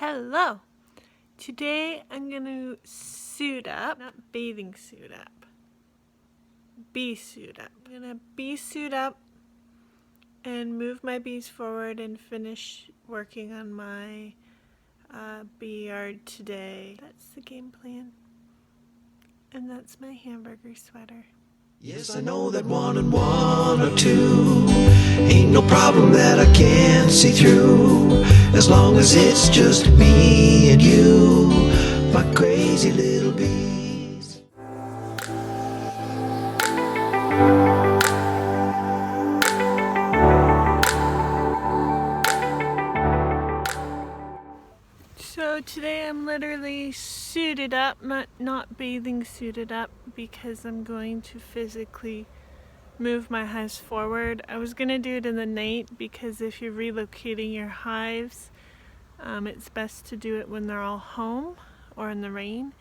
Hello! Today I'm going to suit up, not bathing suit up, bee suit up. I'm going to bee suit up and move my bees forward and finish working on my bee yard today. That's the game plan. And that's my hamburger sweater. Yes, I know that 1 and 1 are 2. Ain't no problem that I can't see through. As long as it's just me and you, my crazy little bees. So today I'm literally suited up, not bathing suited up, because I'm going to physically move my hives forward. I was going to do it in the night because if you're relocating your hives, it's best to do it when they're all home or in the rain.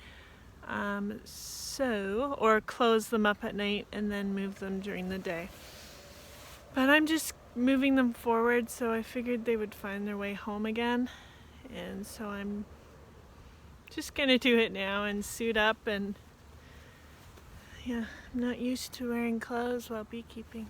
Or close them up at night and then move them during the day. But I'm just moving them forward, so I figured they would find their way home again. And so I'm just gonna do it now and suit up, and yeah, I'm not used to wearing clothes while beekeeping.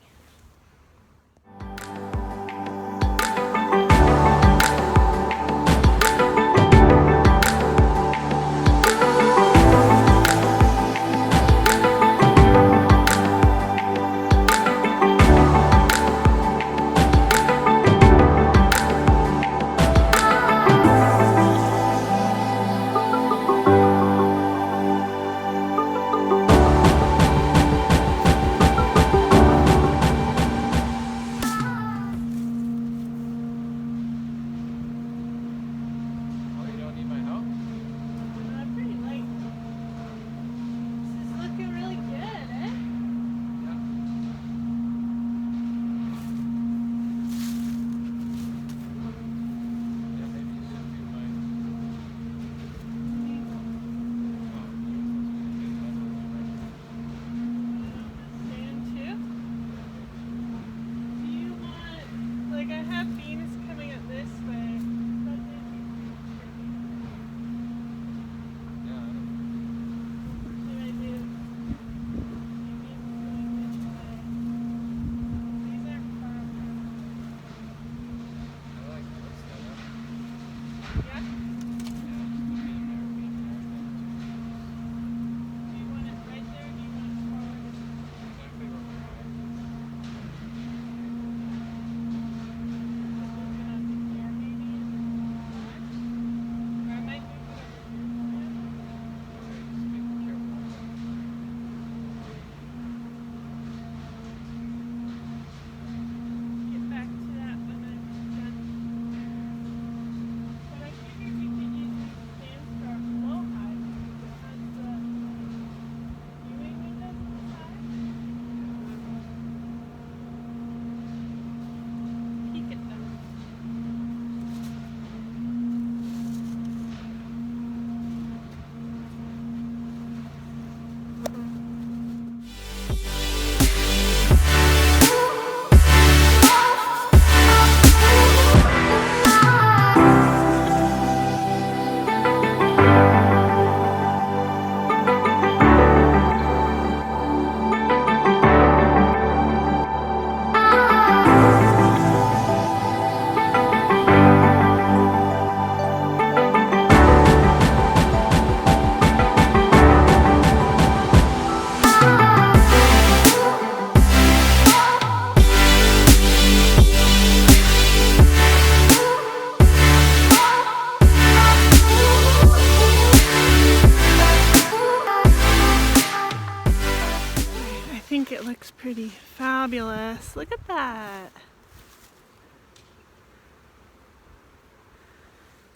I think it looks pretty fabulous. Look at that.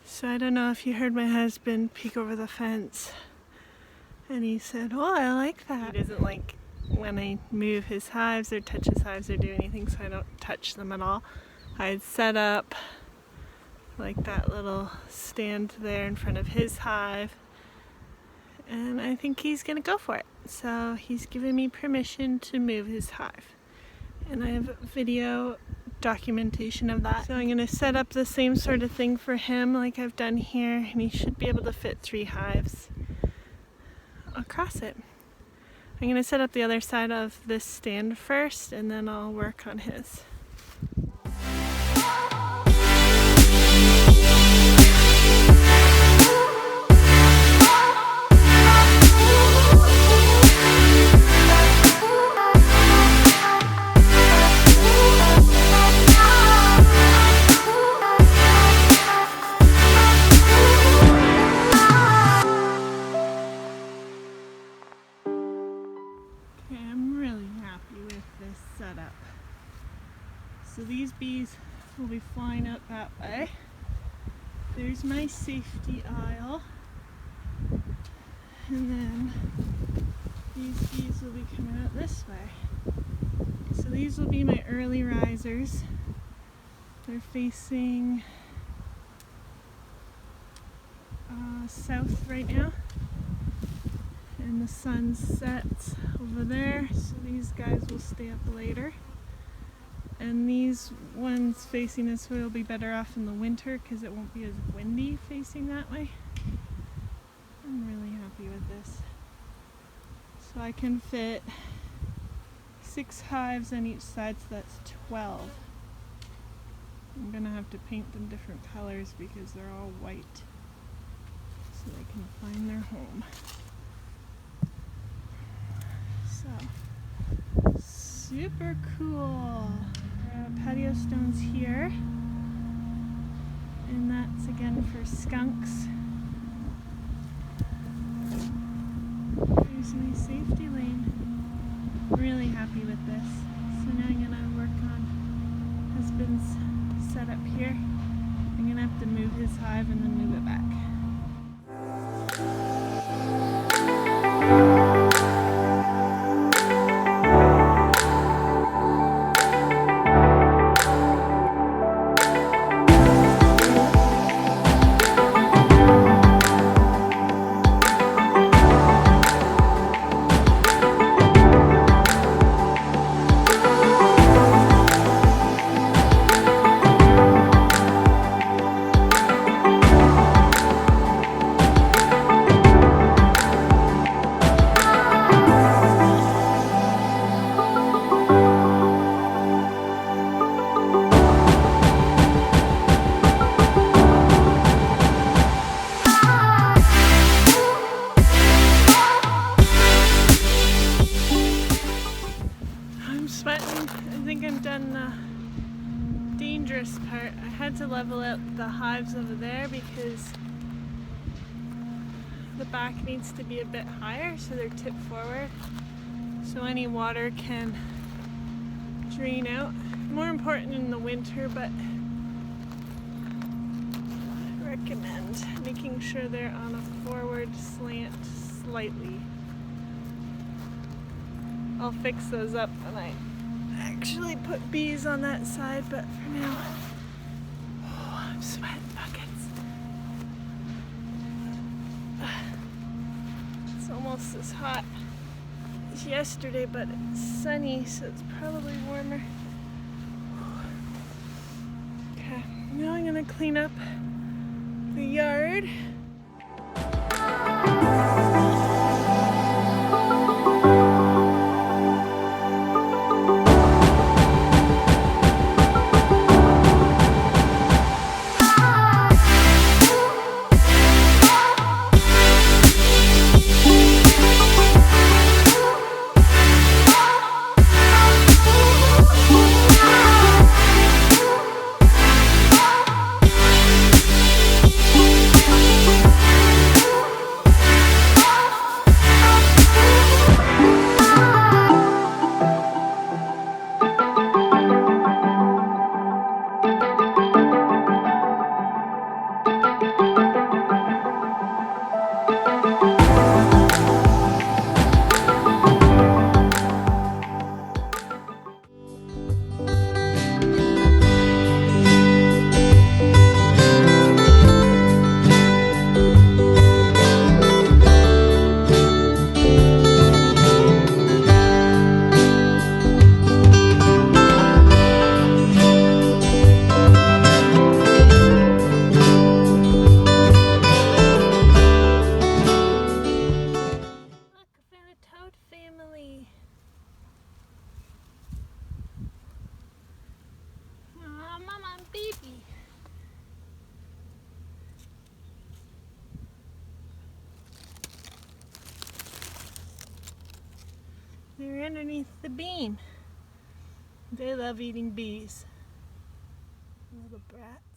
So I don't know if you heard my husband peek over the fence, and he said, "Oh, I like that." He doesn't like when I move his hives or touch his hives or do anything, so I don't touch them at all. I had set up like that little stand there in front of his hive, and I think he's gonna go for it. So he's given me permission to move his hive. And I have a video documentation of that. So I'm going to set up the same sort of thing for him like I've done here, and he should be able to fit 3 hives across it. I'm going to set up the other side of this stand first, and then I'll work on his. Setup. So these bees will be flying out that way. There's my safety aisle, and then these bees will be coming out this way. So these will be my early risers. They're facing south right now, and the sun sets over there, so these guys will stay up later. And these ones facing this way will be better off in the winter because it won't be as windy facing that way. I'm really happy with this. So I can fit 6 hives on each side, so that's 12. I'm gonna have to paint them different colors because they're all white, so they can find their home. So, super cool. Patio stones here, and that's again for skunks. There's my safety lane. Really happy with this. So now I'm gonna work on husband's setup here. I'm gonna have to move his hive and then move it back. Part. I had to level out the hives over there because the back needs to be a bit higher, so they're tipped forward so any water can drain out. More important in the winter, but I recommend making sure they're on a forward slant slightly. I'll fix those up when I actually put bees on that side, but for now, I'm sweating buckets. It's almost as hot as yesterday, but it's sunny, so it's probably warmer. Okay, now I'm gonna clean up the yard. They're underneath the beam. They love eating bees. Little brats.